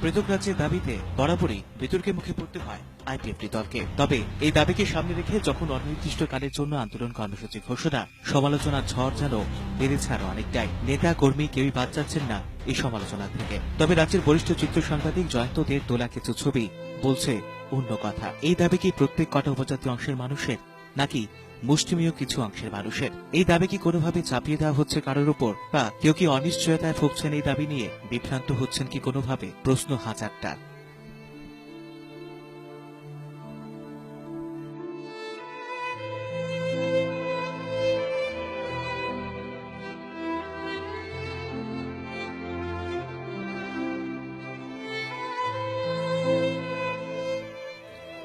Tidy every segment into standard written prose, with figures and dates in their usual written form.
পৃথক রাজ্যের দাবিতে বরাবরই বিতর্কের মুখে পড়তে হয় আইপিএফটি দলকে। তবে এই দাবিকে সামনে রেখে যখন অনির্দিষ্টকালের জন্য আন্দোলন কর্মসূচি ঘোষণা, সমালোচনার ঝড় যেন বেড়েছে আরো অনেকটাই। নেতা কর্মী কেউই বাদ যাচ্ছেন না এই সমালোচনা থেকে। তবে রাজ্যের বরিষ্ঠ চিত্র সাংবাদিক জয়ন্ত দের তোলা কিছু ছবি বলছে অন্য কথা। এই দাবি কি প্রত্যেক কটা উপজাতি অংশের মানুষের, নাকি মুষ্টিমেয় কিছু অংশের মানুষের? এই দাবি কি কোনোভাবে চাপিয়ে দেওয়া হচ্ছে কারোর উপর, বা কেউ কি অনিশ্চয়তায় ভুগছেন এই দাবি নিয়ে? বিভ্রান্ত হচ্ছেন কি কোনোভাবে? প্রশ্ন হাজারটা।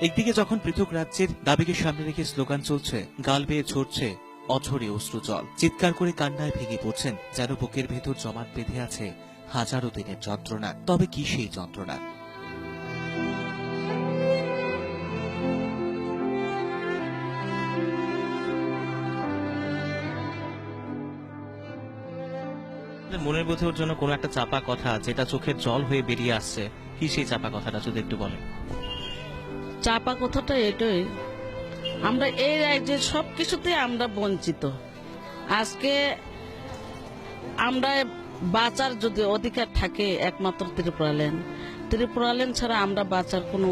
একদিকে যখন পৃথক রাজ্যের দাবিকে সামনে রেখে স্লোগান চলছে, গাল বেয়ে ঝরছে অঝরে অশ্রু জল, চিৎকার করে কান্নায় ভেঙে পড়ছেন যেন বুকের ভেতর জমাট বেঁধে আছে হাজারো দিনের যন্ত্রণা। তবে কি সেই যন্ত্রণা? মনের বোধে ওর জন্য কোনো একটা চাপা কথা যেটা চোখের জল হয়ে বেরিয়ে আসছে, কি সেই চাপা কথাটা যদি একটু বলেন। চাপা কথাটা এটাই, আমরা এই রাজ্যের সবকিছুতে আমরা বঞ্চিত। আজকে আমরা বাঁচার যদি অধিকার থাকে একমাত্র ত্রিপুরাল্যান্ড ছাড়া আমরা বাঁচার কোনো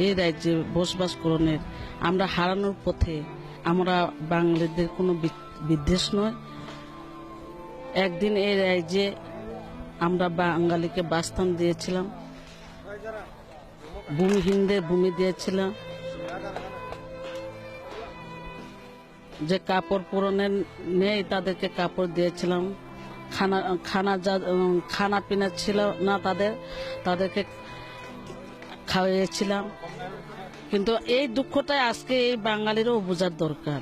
এই রাজ্যে বসবাস করণের আমরা হারানোর পথে। আমরা বাঙালিদের কোনো বিদ্বেষ নয়। একদিন এই রাজ্যে আমরা বাঙালিকে বাসস্থান দিয়েছিলাম, ভূমিহীনদের ভূমি দিয়েছিলাম, যে কাপড় পরনের নেই তাদেরকে কাপড় দিয়েছিলাম, খানা পিনা ছিল না তাদেরকে খাওয়াইয়েছিলাম। কিন্তু এই দুঃখটাই আজকে এই বাঙালিরও বোঝার দরকার।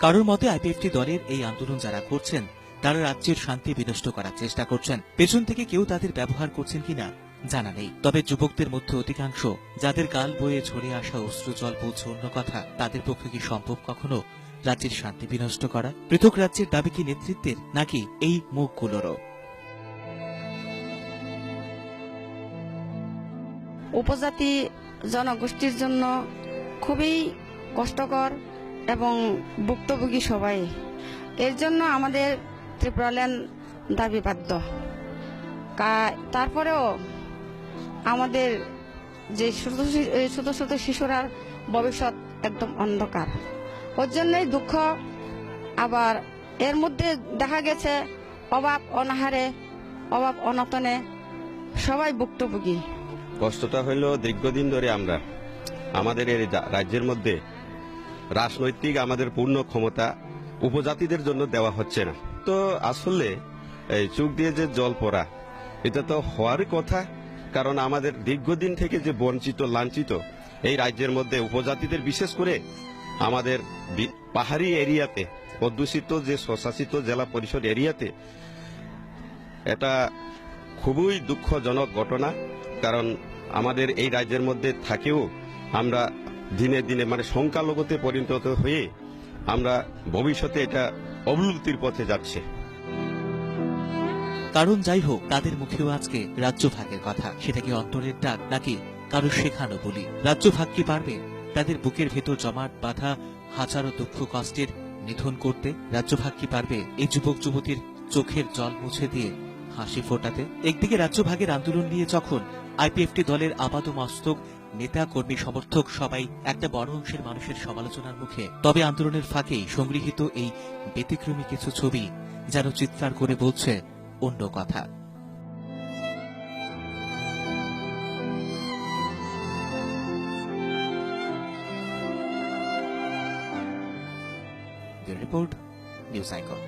কারোর মতে আইপিএফটি দলের এই আন্দোলন যারা করছেন তারা রাজ্যের শান্তি বিনষ্ট করার চেষ্টা করছেন। পেছন থেকে কেউ তাদের ব্যবহার করছেন কিনা জানা নেই। তবে যুবকদের মধ্যে অধিকাংশ যাদের গাল বয়ে ঝরে আসা অশ্রু জল বলছে অন্য কথা। তাদের পক্ষে কি সম্ভব কখনো রাজ্যের শান্তি বিনষ্ট করা? পৃথক রাজ্যের দাবি কি নেতৃত্বের, নাকি এই মুখগুলোরও? উপজাতি জনগোষ্ঠীর জন্য খুবই কষ্টকর এবং ভুক্তভোগী সবাই। এর জন্য আমাদের ত্রিপুরাল্যান্ড দাবি বাধ্য। তারপরেও আমাদের যে ছোট ছোট শিশুরা ভবিষ্যৎ একদম অন্ধকার, ওর জন্যই দুঃখ। আবার এর মধ্যে দেখা গেছে অভাব অনাহারে, অভাব অনটনে সবাই ভুক্তভোগী। কষ্টটা হইল দীর্ঘদিন ধরে আমরা আমাদের এই রাজ্যের মধ্যে রাজনৈতিক আমাদের পূর্ণ ক্ষমতা উপজাতিদের জন্য দেওয়া হচ্ছে না। তো আসলে এই চোখ দিয়ে যে জল পড়া, এটা তো হওয়ারই কথা। কারণ আমাদের দীর্ঘদিন থেকে যে বঞ্চিত লাঞ্ছিত এই রাজ্যের মধ্যে উপজাতিদের, বিশেষ করে আমাদের পাহাড়ি এরিয়াতে, অধ্যুষিত যে স্বশাসিত জেলা পরিষদ এরিয়াতে, এটা খুবই দুঃখজনক ঘটনা। কারণ আমাদের এই রাজ্যের মধ্যে থাকেও আমরা দিনে দিনে সংখ্যালঘুতে পরিণত হয়ে আমরা ভবিষ্যতে এটা অবলুপ্তির পথে যাচ্ছে। কারণ যাই হোক, তাদের মুখেও আজকে রাজ্য ভাগের কথা। সেটা কি অন্তরের ডাক, নাকি কারো শেখানো বলি? রাজ্য ভাগ কি পারবে তাদের বুকের ভেতর জমাট বাঁধা হাজারো দুঃখ কষ্টের নিধন করতে? রাজ্য ভাগ কি পারবে এই যুবক যুবতীর চোখের জল মুছে দিয়ে হাসি ফোটাতে? একদিকে রাজ্য ভাগের আন্দোলন নিয়ে যখন আইপিএফটি দলের আপাদমস্তক নেতা কর্মী সমর্থক সবাই একটা বড় অংশের মানুষের সমালোচনার মুখে, তবে আন্দোলনের ফাঁকেই সংগৃহীত এই ব্যতিক্রমী কিছু ছবি যেন চিৎকার করে বলছে অন্য কথা। Report news icon.